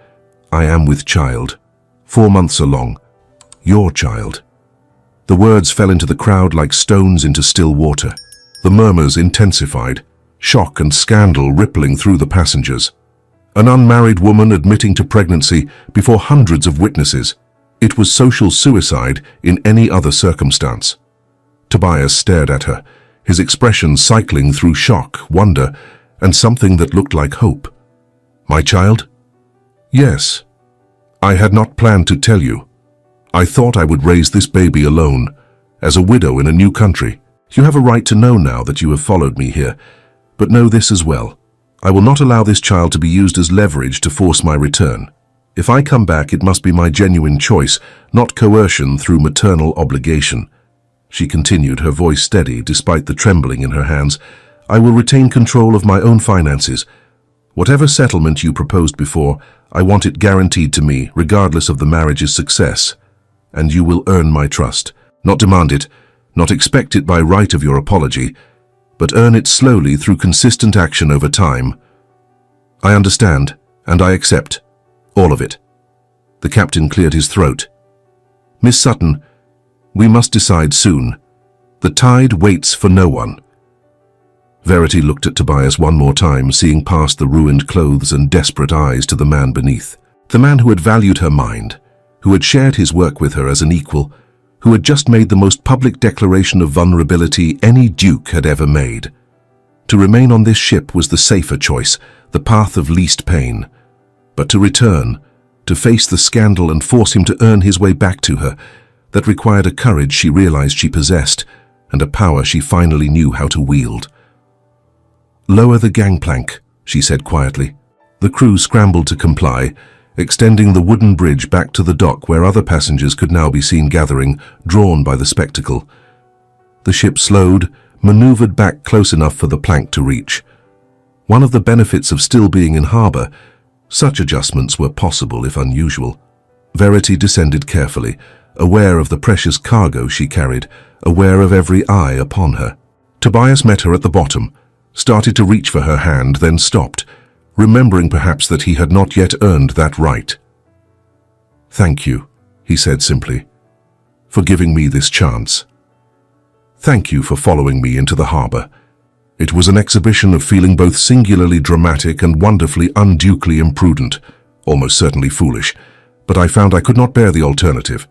I am with child. 4 months along. Your child." The words fell into the crowd like stones into still water. The murmurs intensified, shock and scandal rippling through the passengers. An unmarried woman admitting to pregnancy before hundreds of witnesses. It was social suicide in any other circumstance. Tobias stared at her, his expression cycling through shock, wonder, and something that looked like hope. "My child?" "Yes. I had not planned to tell you. I thought I would raise this baby alone, as a widow in a new country. You have a right to know now that you have followed me here, but know this as well. I will not allow this child to be used as leverage to force my return. If I come back, it must be my genuine choice, not coercion through maternal obligation." She continued, her voice steady despite the trembling in her hands. "I will retain control of my own finances. Whatever settlement you proposed before, I want it guaranteed to me, regardless of the marriage's success. And you will earn my trust. Not demand it, not expect it by right of your apology, but earn it slowly through consistent action over time." "I understand, and I accept. All of it." The captain cleared his throat. "Miss Sutton, we must decide soon. The tide waits for no one." Verity looked at Tobias one more time, seeing past the ruined clothes and desperate eyes to the man beneath. The man who had valued her mind, who had shared his work with her as an equal, who had just made the most public declaration of vulnerability any duke had ever made. To remain on this ship was the safer choice, the path of least pain. But to return, to face the scandal and force him to earn his way back to her, that required a courage she realized she possessed, and a power she finally knew how to wield. "Lower the gangplank," she said quietly. The crew scrambled to comply, extending the wooden bridge back to the dock where other passengers could now be seen gathering, drawn by the spectacle. The ship slowed, maneuvered back close enough for the plank to reach. One of the benefits of still being in harbor, such adjustments were possible if unusual. Verity descended carefully, aware of the precious cargo she carried, aware of every eye upon her. Tobias met her at the bottom, started to reach for her hand, then stopped, remembering perhaps that he had not yet earned that right. "Thank you," he said simply, "for giving me this chance. Thank you for following me into the harbor." It was an exhibition of feeling both singularly dramatic and wonderfully unduly imprudent, almost certainly foolish, but I found I could not bear the alternative.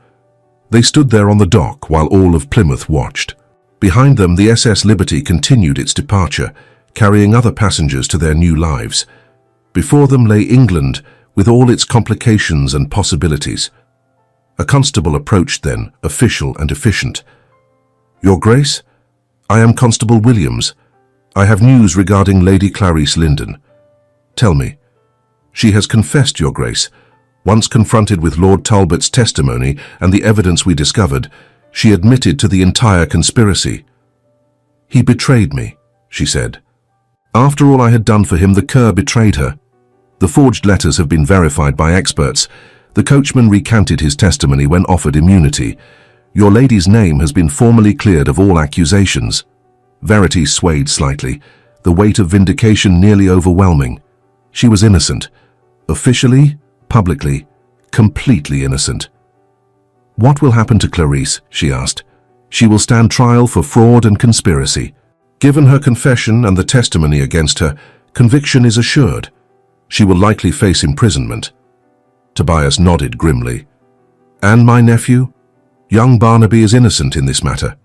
They stood there on the dock while all of Plymouth watched. Behind them, the SS Liberty continued its departure, carrying other passengers to their new lives. Before them lay England, with all its complications and possibilities. A constable approached then, official and efficient. "Your Grace, I am Constable Williams. I have news regarding Lady Clarice Linden." "Tell me." "She has confessed, Your Grace. Once confronted with Lord Talbot's testimony and the evidence we discovered, she admitted to the entire conspiracy." "He betrayed me," she said. "After all I had done for him, the cur betrayed her. The forged letters have been verified by experts. The coachman recanted his testimony when offered immunity. Your lady's name has been formally cleared of all accusations." Verity swayed slightly, the weight of vindication nearly overwhelming. She was innocent. Officially, publicly, completely innocent. "What will happen to Clarice?" she asked. "She will stand trial for fraud and conspiracy. Given her confession and the testimony against her, conviction is assured. She will likely face imprisonment." Tobias nodded grimly. "And my nephew? Young Barnaby is innocent in this matter."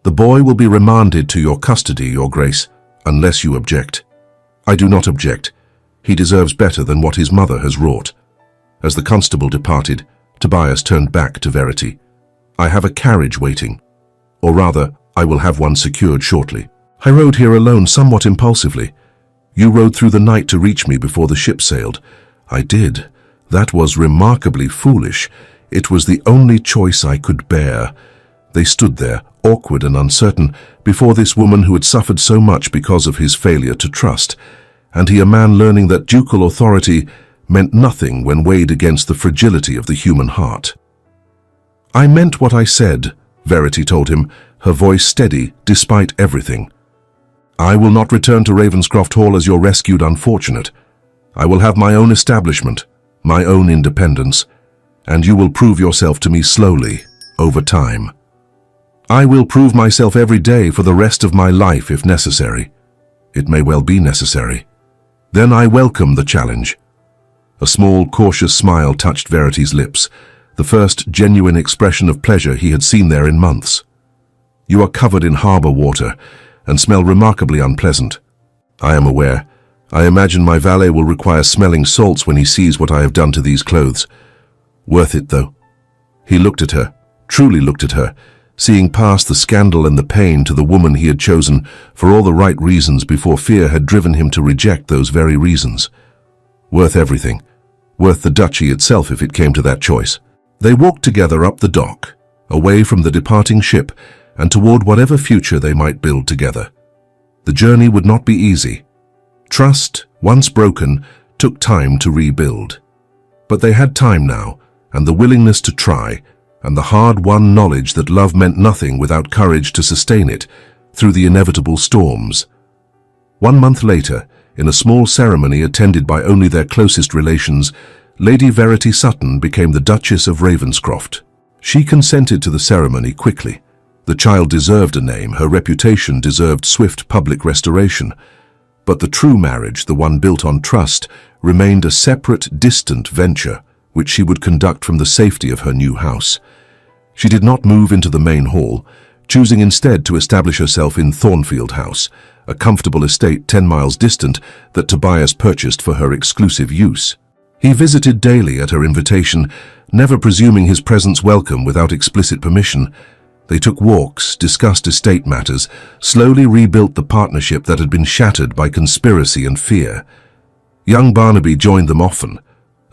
"The boy will be remanded to your custody, Your Grace, unless you object." "I do not object. He deserves better than what his mother has wrought." As the constable departed, Tobias turned back to Verity. "I have a carriage waiting. Or rather, I will have one secured shortly. I rode here alone somewhat impulsively. You rode through the night to reach me before the ship sailed." "I did. That was remarkably foolish. It was the only choice I could bear." They stood there, awkward and uncertain, before this woman who had suffered so much because of his failure to trust, and he a man learning that ducal authority meant nothing when weighed against the fragility of the human heart. "I meant what I said," Verity told him, her voice steady despite everything. "I will not return to Ravenscroft Hall as your rescued unfortunate. I will have my own establishment, my own independence, and you will prove yourself to me slowly, over time. I will prove myself every day for the rest of my life if necessary. It may well be necessary. Then I welcome the challenge." A small, cautious smile touched Verity's lips, the first genuine expression of pleasure he had seen there in months. "You are covered in harbour water and smell remarkably unpleasant. I am aware. I imagine my valet will require smelling salts when he sees what I have done to these clothes. Worth it, though." He looked at her, truly looked at her, seeing past the scandal and the pain to the woman he had chosen for all the right reasons before fear had driven him to reject those very reasons. Worth everything. Worth the duchy itself if it came to that choice. They walked together up the dock, away from the departing ship and toward whatever future they might build together. The journey would not be easy. Trust, once broken, took time to rebuild. But they had time now, and the willingness to try, and the hard-won knowledge that love meant nothing without courage to sustain it through the inevitable storms. 1 month later, in a small ceremony attended by only their closest relations, Lady Verity Sutton became the Duchess of Ravenscroft. She consented to the ceremony quickly. The child deserved a name, her reputation deserved swift public restoration. But the true marriage, the one built on trust, remained a separate, distant venture, which she would conduct from the safety of her new house. She did not move into the main hall, choosing instead to establish herself in Thornfield House, a comfortable estate 10 miles distant that Tobias purchased for her exclusive use. He visited daily at her invitation, never presuming his presence welcome without explicit permission. They took walks, discussed estate matters, slowly rebuilt the partnership that had been shattered by conspiracy and fear. Young Barnaby joined them often,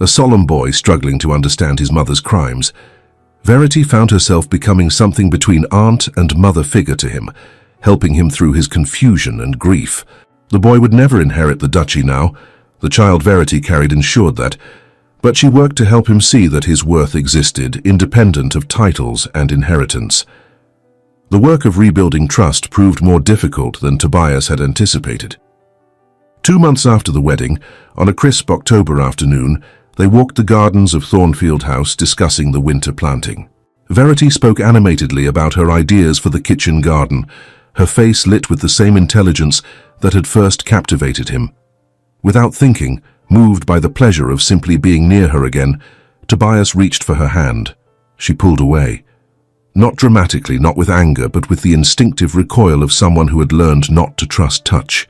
a solemn boy struggling to understand his mother's crimes. Verity found herself becoming something between aunt and mother figure to him, helping him through his confusion and grief. The boy would never inherit the duchy now. The child Verity carried ensured that, but she worked to help him see that his worth existed, independent of titles and inheritance. The work of rebuilding trust proved more difficult than Tobias had anticipated. 2 months after the wedding, on a crisp October afternoon, they walked the gardens of Thornfield House discussing the winter planting. Verity spoke animatedly about her ideas for the kitchen garden, her face lit with the same intelligence that had first captivated him. Without thinking, moved by the pleasure of simply being near her again, Tobias reached for her hand. She pulled away. Not dramatically, not with anger, but with the instinctive recoil of someone who had learned not to trust touch.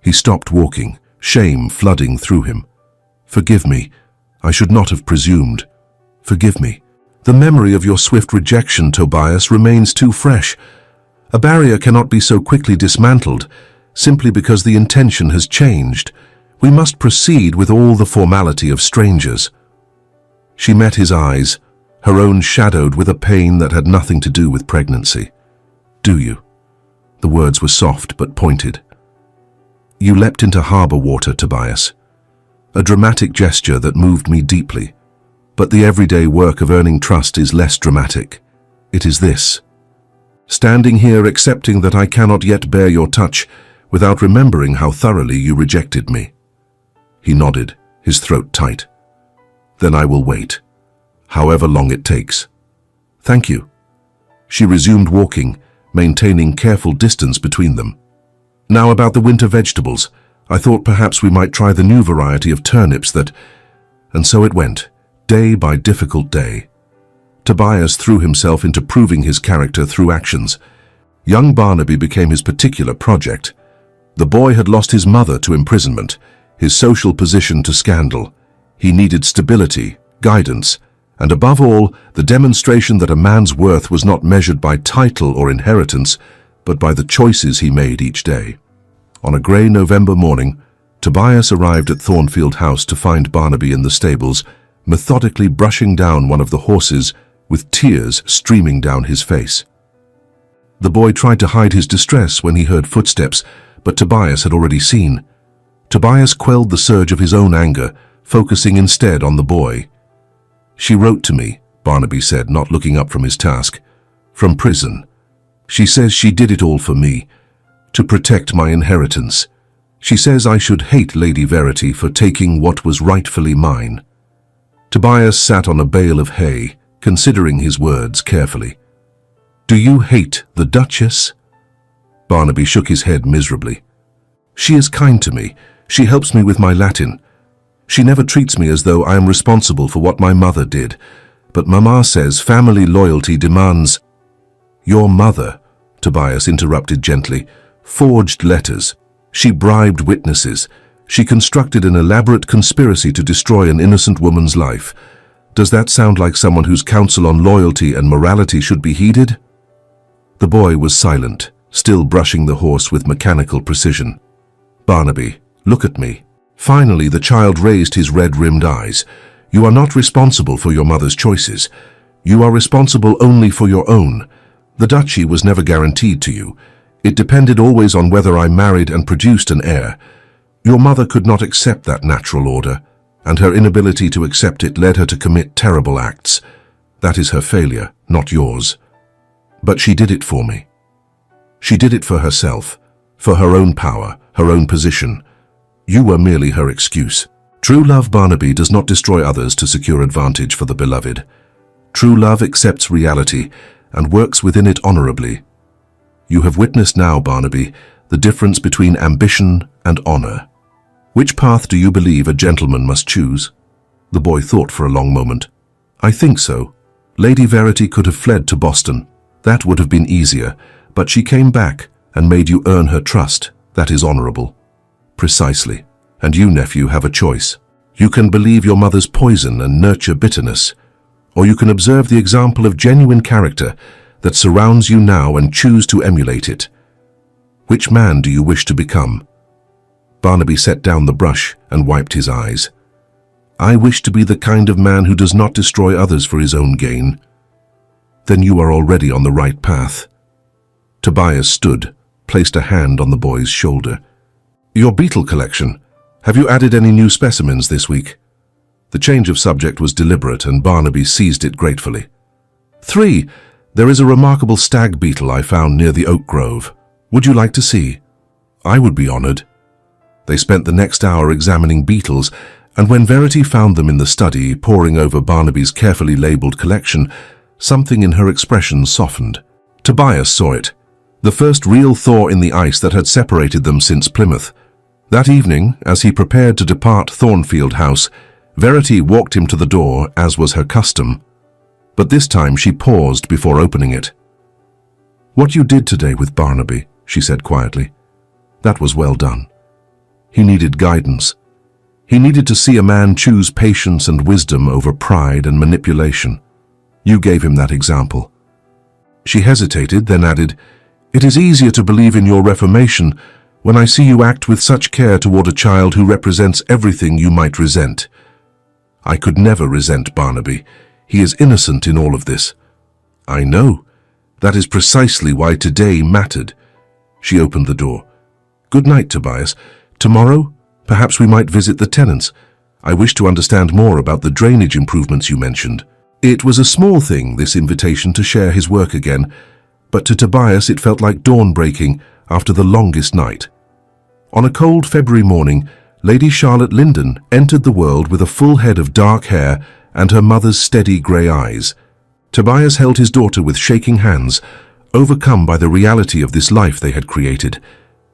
He stopped walking, shame flooding through him. "Forgive me. I should not have presumed. Forgive me. The memory of your swift rejection, Tobias, remains too fresh. A barrier cannot be so quickly dismantled, simply because the intention has changed. We must proceed with all the formality of strangers." She met his eyes, her own shadowed with a pain that had nothing to do with pregnancy. "Do you?" The words were soft but pointed. "You leapt into harbour water, Tobias. A dramatic gesture that moved me deeply. But the everyday work of earning trust is less dramatic. It is this. Standing here accepting that I cannot yet bear your touch without remembering how thoroughly you rejected me." He nodded, his throat tight. "Then I will wait, however long it takes." "Thank you." She resumed walking, maintaining careful distance between them. "Now about the winter vegetables. I thought perhaps we might try the new variety of turnips that..." And so it went, day by difficult day. Tobias threw himself into proving his character through actions. Young Barnaby became his particular project. The boy had lost his mother to imprisonment, his social position to scandal. He needed stability, guidance, and above all, the demonstration that a man's worth was not measured by title or inheritance, but by the choices he made each day. On a grey November morning, Tobias arrived at Thornfield House to find Barnaby in the stables, methodically brushing down one of the horses, with tears streaming down his face. The boy tried to hide his distress when he heard footsteps, but Tobias had already seen. Tobias quelled the surge of his own anger, focusing instead on the boy. "She wrote to me," Barnaby said, not looking up from his task. From prison. She says she did it all for me, to protect my inheritance. She says I should hate Lady Verity for taking what was rightfully mine. Tobias sat on a bale of hay, considering his words carefully. Do you hate the Duchess? Barnaby shook his head miserably. She is kind to me. She helps me with my Latin. She never treats me as though I am responsible for what my mother did. But Mama says family loyalty demands— Your mother, Tobias interrupted gently, forged letters. She bribed witnesses. She constructed an elaborate conspiracy to destroy an innocent woman's life. Does that sound like someone whose counsel on loyalty and morality should be heeded? The boy was silent, still brushing the horse with mechanical precision. Barnaby, look at me. Finally, the child raised his red-rimmed eyes. You are not responsible for your mother's choices. You are responsible only for your own. The duchy was never guaranteed to you. It depended always on whether I married and produced an heir. Your mother could not accept that natural order, and her inability to accept it led her to commit terrible acts. That is her failure, not yours. But she did it for me. She did it for herself, for her own power, her own position. You were merely her excuse. True love, Barnaby, does not destroy others to secure advantage for the beloved. True love accepts reality and works within it honorably. You have witnessed now, Barnaby, the difference between ambition and honor. Which path do you believe a gentleman must choose? The boy thought for a long moment. I think so. Lady Verity could have fled to Boston. That would have been easier, but she came back and made you earn her trust. That is honorable. Precisely. And you, nephew, have a choice. You can believe your mother's poison and nurture bitterness, or you can observe the example of genuine character that surrounds you now and choose to emulate it. Which man do you wish to become? Barnaby set down the brush and wiped his eyes. I wish to be the kind of man who does not destroy others for his own gain. Then you are already on the right path. Tobias stood, placed a hand on the boy's shoulder. Your beetle collection. Have you added any new specimens this week? The change of subject was deliberate, and Barnaby seized it gratefully. 3. There is a remarkable stag beetle I found near the oak grove. Would you like to see? I would be honored. They spent the next hour examining beetles, and when Verity found them in the study, poring over Barnaby's carefully labeled collection, something in her expression softened. Tobias saw it, the first real thaw in the ice that had separated them since Plymouth. That evening, as he prepared to depart Thornfield House, Verity walked him to the door, as was her custom. But this time she paused before opening it. What you did today with Barnaby, she said quietly, that was well done. He needed guidance. He needed to see a man choose patience and wisdom over pride and manipulation. You gave him that example. She hesitated, then added, It is easier to believe in your reformation when I see you act with such care toward a child who represents everything you might resent. I could never resent Barnaby. He is innocent in all of this. I know. That is precisely why today mattered. She opened the door. Good night, Tobias. Tomorrow, perhaps we might visit the tenants. I wish to understand more about the drainage improvements you mentioned. It was a small thing, this invitation to share his work again, but to Tobias it felt like dawn breaking after the longest night. On a cold February morning, Lady Charlotte Linden entered the world with a full head of dark hair and her mother's steady grey eyes. Tobias held his daughter with shaking hands, overcome by the reality of this life they had created.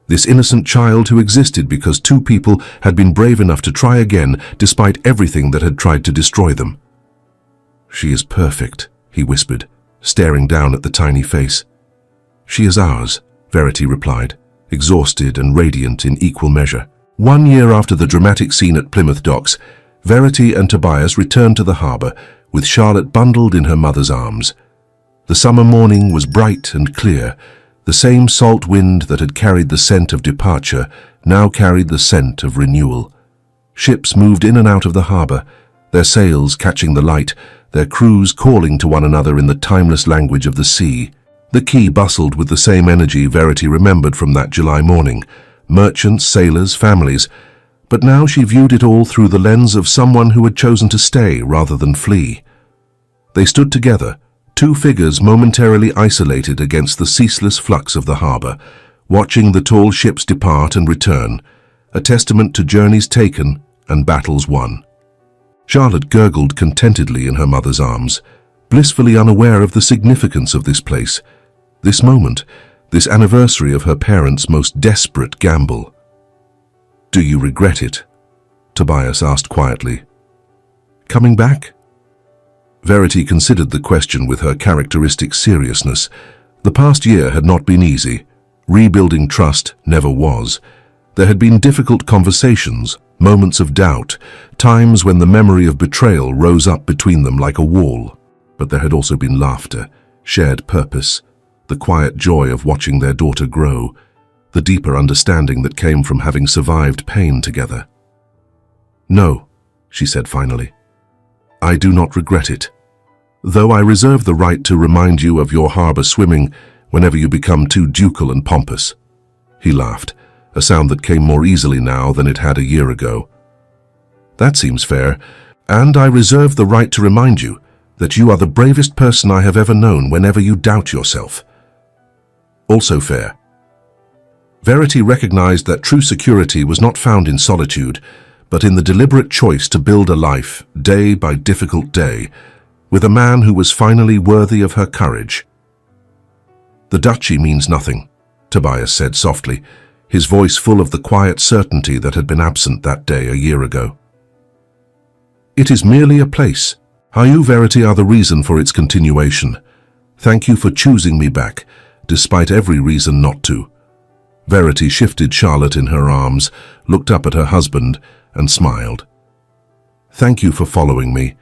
This innocent child who existed because two people had been brave enough to try again despite everything that had tried to destroy them. She is perfect, he whispered, staring down at the tiny face. She is ours, Verity replied, exhausted and radiant in equal measure. 1 year after the dramatic scene at Plymouth Docks, Verity and Tobias returned to the harbour, with Charlotte bundled in her mother's arms. The summer morning was bright and clear. The same salt wind that had carried the scent of departure now carried the scent of renewal. Ships moved in and out of the harbour, their sails catching the light, their crews calling to one another in the timeless language of the sea. The quay bustled with the same energy Verity remembered from that July morning. Merchants, sailors, families. But now she viewed it all through the lens of someone who had chosen to stay rather than flee. They stood together, two figures momentarily isolated against the ceaseless flux of the harbor, watching the tall ships depart and return, a testament to journeys taken and battles won. Charlotte gurgled contentedly in her mother's arms, blissfully unaware of the significance of this place, this moment, this anniversary of her parents' most desperate gamble. "Do you regret it?" Tobias asked quietly. "Coming back?" Verity considered the question with her characteristic seriousness. The past year had not been easy. Rebuilding trust never was. There had been difficult conversations, moments of doubt, times when the memory of betrayal rose up between them like a wall. But there had also been laughter, shared purpose, the quiet joy of watching their daughter grow, the deeper understanding that came from having survived pain together. "No," she said finally. "I do not regret it. Though I reserve the right to remind you of your harbor swimming whenever you become too ducal and pompous." He laughed, a sound that came more easily now than it had a year ago. "That seems fair, and I reserve the right to remind you that you are the bravest person I have ever known whenever you doubt yourself." Also fair. Verity recognized that true security was not found in solitude, but in the deliberate choice to build a life, day by difficult day, with a man who was finally worthy of her courage. "The duchy means nothing," Tobias said softly, his voice full of the quiet certainty that had been absent that day a year ago. "It is merely a place. You, Verity, are the reason for its continuation. Thank you for choosing me back, despite every reason not to." Verity shifted Charlotte in her arms, looked up at her husband, and smiled. "Thank you for following me,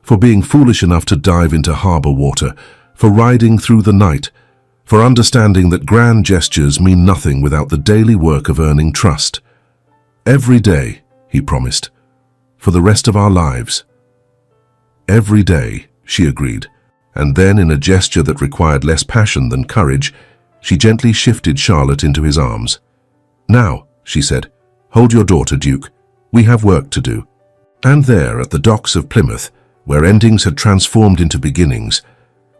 for being foolish enough to dive into harbor water, for riding through the night, for understanding that grand gestures mean nothing without the daily work of earning trust. Every day," he promised, "for the rest of our lives." "Every day," she agreed, and then in a gesture that required less passion than courage, she gently shifted Charlotte into his arms. "Now," she said, "hold your daughter, Duke. We have work to do." And there, at the docks of Plymouth, where endings had transformed into beginnings,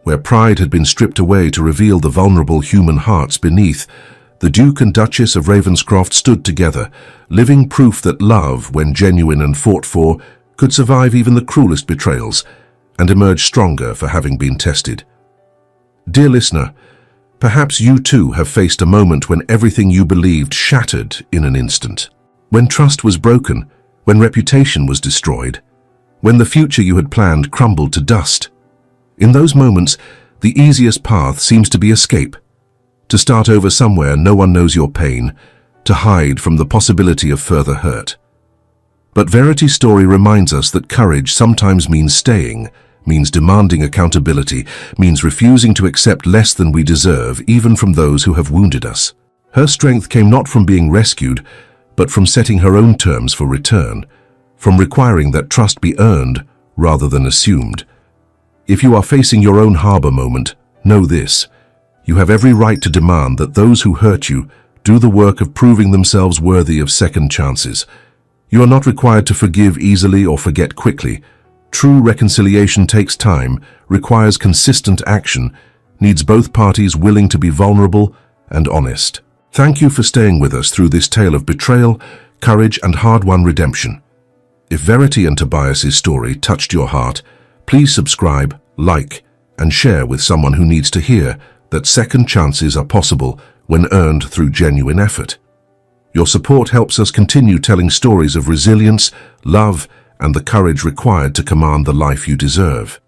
where pride had been stripped away to reveal the vulnerable human hearts beneath, the Duke and Duchess of Ravenscroft stood together, living proof that love, when genuine and fought for, could survive even the cruelest betrayals, and emerge stronger for having been tested. Dear listener, perhaps you too have faced a moment when everything you believed shattered in an instant. When trust was broken, when reputation was destroyed, when the future you had planned crumbled to dust. In those moments, the easiest path seems to be escape, to start over somewhere no one knows your pain, to hide from the possibility of further hurt. But Verity's story reminds us that courage sometimes means staying, means demanding accountability, means refusing to accept less than we deserve, even from those who have wounded us. Her strength came not from being rescued, but from setting her own terms for return, from requiring that trust be earned rather than assumed. If you are facing your own harbor moment, know this: you have every right to demand that those who hurt you do the work of proving themselves worthy of second chances. You are not required to forgive easily or forget quickly. True reconciliation takes time, requires consistent action, needs both parties willing to be vulnerable and honest. Thank you for staying with us through this tale of betrayal, courage, and hard-won redemption. If Verity and Tobias's story touched your heart, please subscribe, like, and share with someone who needs to hear that second chances are possible when earned through genuine effort. Your support helps us continue telling stories of resilience, love, and the courage required to command the life you deserve.